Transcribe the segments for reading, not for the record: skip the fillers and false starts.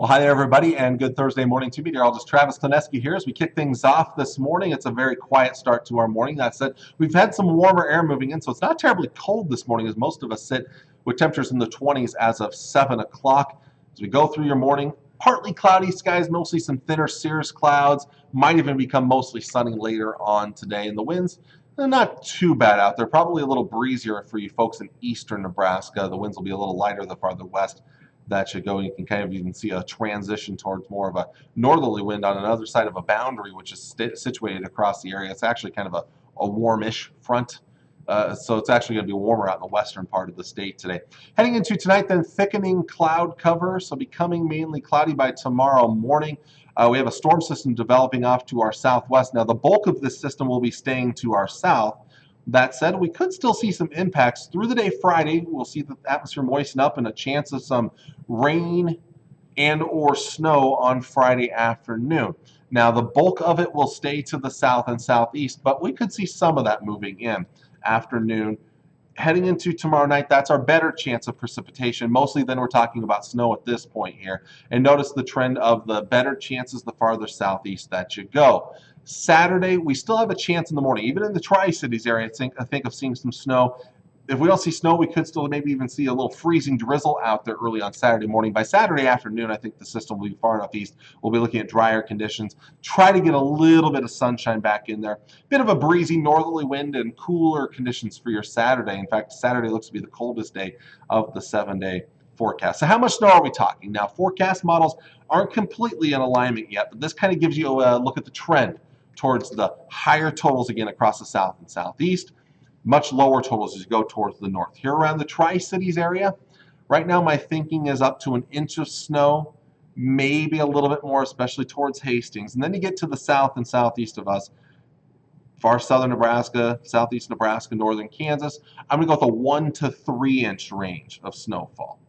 Well, hi there, everybody, and good Thursday morning to meteorologist Travis Kleneski here as we kick things off this morning. It's a very quiet start to our morning. That said, we've had some warmer air moving in, so it's not terribly cold this morning as most of us sit with temperatures in the 20s as of 7 o'clock. As we go through your morning, partly cloudy skies, mostly some thinner cirrus clouds, might even become mostly sunny later on today. And the winds, they're not too bad out there, probably a little breezier for you folks in eastern Nebraska. The winds will be a little lighter the farther west that should go. You can kind of even see a transition towards more of a northerly wind on another side of a boundary, which is situated across the area. It's actually kind of a warmish front. So it's actually going to be warmer out in the western part of the state today. Heading into tonight, then thickening cloud cover, so becoming mainly cloudy by tomorrow morning. We have a storm system developing off to our southwest. Now, the bulk of this system will be staying to our south. That said, we could still see some impacts through the day Friday. We'll see the atmosphere moisten up and a chance of some rain and or snow on Friday afternoon. Now, the bulk of it will stay to the south and southeast, but we could see some of that moving in afternoon. Heading into tomorrow night, that's our better chance of precipitation. Mostly then we're talking about snow at this point here. And notice the trend of the better chances the farther southeast that you go. Saturday, we still have a chance in the morning, even in the Tri-Cities area. I think of seeing some snow. If we don't see snow, we could still maybe even see a little freezing drizzle out there early on Saturday morning. By Saturday afternoon, I think the system will be far enough east. We'll be looking at drier conditions. Try to get a little bit of sunshine back in there. Bit of a breezy northerly wind and cooler conditions for your Saturday. In fact, Saturday looks to be the coldest day of the 7-day forecast. So how much snow are we talking? Now, forecast models aren't completely in alignment yet, but this kind of gives you a look at the trend towards the higher totals again across the south and southeast. Much lower totals as you go towards the north. Here around the Tri-Cities area, right now my thinking is up to an inch of snow, maybe a little bit more, especially towards Hastings. And then you get to the south and southeast of us, far southern Nebraska, southeast Nebraska, northern Kansas. I'm going to go with a 1 to 3 inch range of snowfall.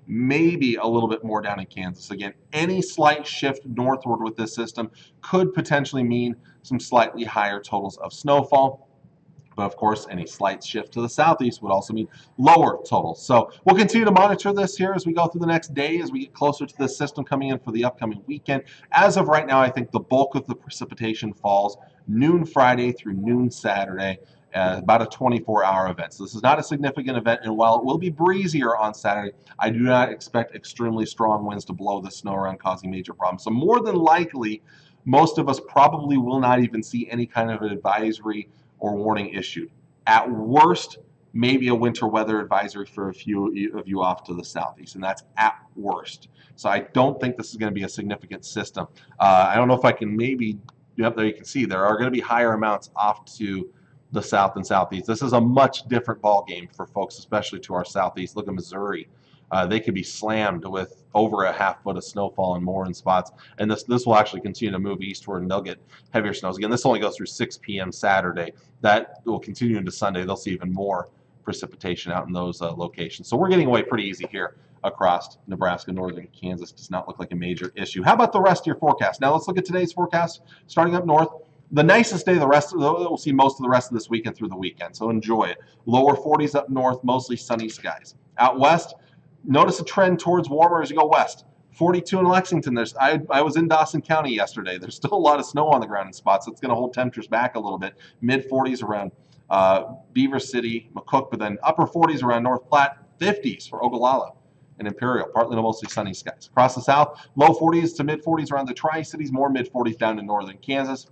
Maybe a little bit more down in Kansas. Again, any slight shift northward with this system could potentially mean some slightly higher totals of snowfall. But of course, any slight shift to the southeast would also mean lower totals. So we'll continue to monitor this here as we go through the next day, as we get closer to this system coming in for the upcoming weekend. As of right now, I think the bulk of the precipitation falls noon Friday through noon Saturday. About a 24-hour event. So this is not a significant event, and while it will be breezier on Saturday, I do not expect extremely strong winds to blow the snow around, causing major problems. So more than likely, most of us probably will not even see any kind of an advisory or warning issued. At worst, maybe a winter weather advisory for a few of you off to the southeast, and that's at worst. So I don't think this is going to be a significant system. I don't know if I can maybe, yep, there you can see there are going to be higher amounts off to the south and southeast. This is a much different ball game for folks, especially to our southeast. Look at Missouri. They could be slammed with over a half foot of snowfall and more in spots. And this will actually continue to move eastward, and they'll get heavier snows. Again, this only goes through 6 p.m. Saturday. That will continue into Sunday. They'll see even more precipitation out in those locations. So we're getting away pretty easy here across Nebraska. Northern Kansas does not look like a major issue. How about the rest of your forecast? Now let's look at today's forecast starting up north. The nicest day, we'll see most of the rest of this weekend through the weekend, so enjoy it. Lower 40s up north, mostly sunny skies. Out west, notice a trend towards warmer as you go west. 42 in Lexington. I was in Dawson County yesterday. There's still a lot of snow on the ground in spots. It's going to hold temperatures back a little bit. Mid 40s around Beaver City, McCook, but then upper 40s around North Platte, 50s for Ogallala and Imperial, partly to mostly sunny skies. Across the south, low 40s to mid 40s around the Tri-Cities, more mid 40s down in northern Kansas.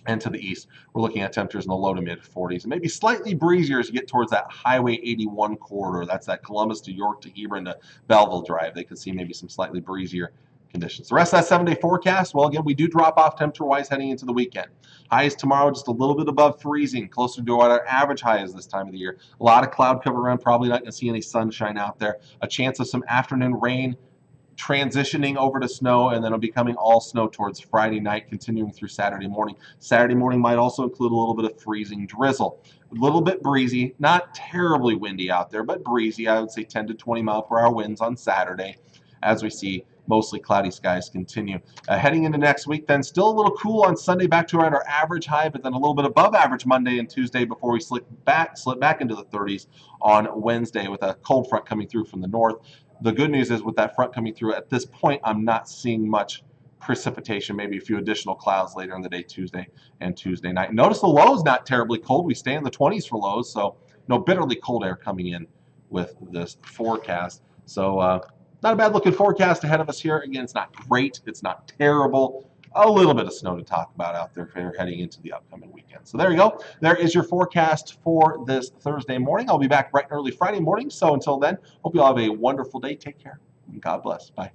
And to the east, we're looking at temperatures in the low to mid 40s, and maybe slightly breezier as you get towards that Highway 81 corridor. That's that Columbus to York to Hebron to Belleville Drive. They could see maybe some slightly breezier conditions. The rest of that 7-day forecast, well, again, we do drop off temperature-wise heading into the weekend. Highs tomorrow just a little bit above freezing, closer to what our average high is this time of the year. A lot of cloud cover around, probably not going to see any sunshine out there. A chance of some afternoon rain, transitioning over to snow, and then it'll be coming all snow towards Friday night, continuing through Saturday morning. Saturday morning might also include a little bit of freezing drizzle. A little bit breezy, not terribly windy out there, but breezy. I would say 10 to 20 mile per hour winds on Saturday as we see mostly cloudy skies continue. Heading into next week, then still a little cool on Sunday, back to around our average high, but then a little bit above average Monday and Tuesday before we slip back into the 30s on Wednesday with a cold front coming through from the north. The good news is with that front coming through, at this point, I'm not seeing much precipitation, maybe a few additional clouds later in the day, Tuesday and Tuesday night. Notice the low is not terribly cold. We stay in the 20s for lows, so no bitterly cold air coming in with this forecast. So not a bad looking forecast ahead of us here. Again, it's not great. It's not terrible. A little bit of snow to talk about out there for heading into the upcoming weekend. So there you go. There is your forecast for this Thursday morning. I'll be back bright and early Friday morning. So until then, hope you all have a wonderful day. Take care. And God bless. Bye.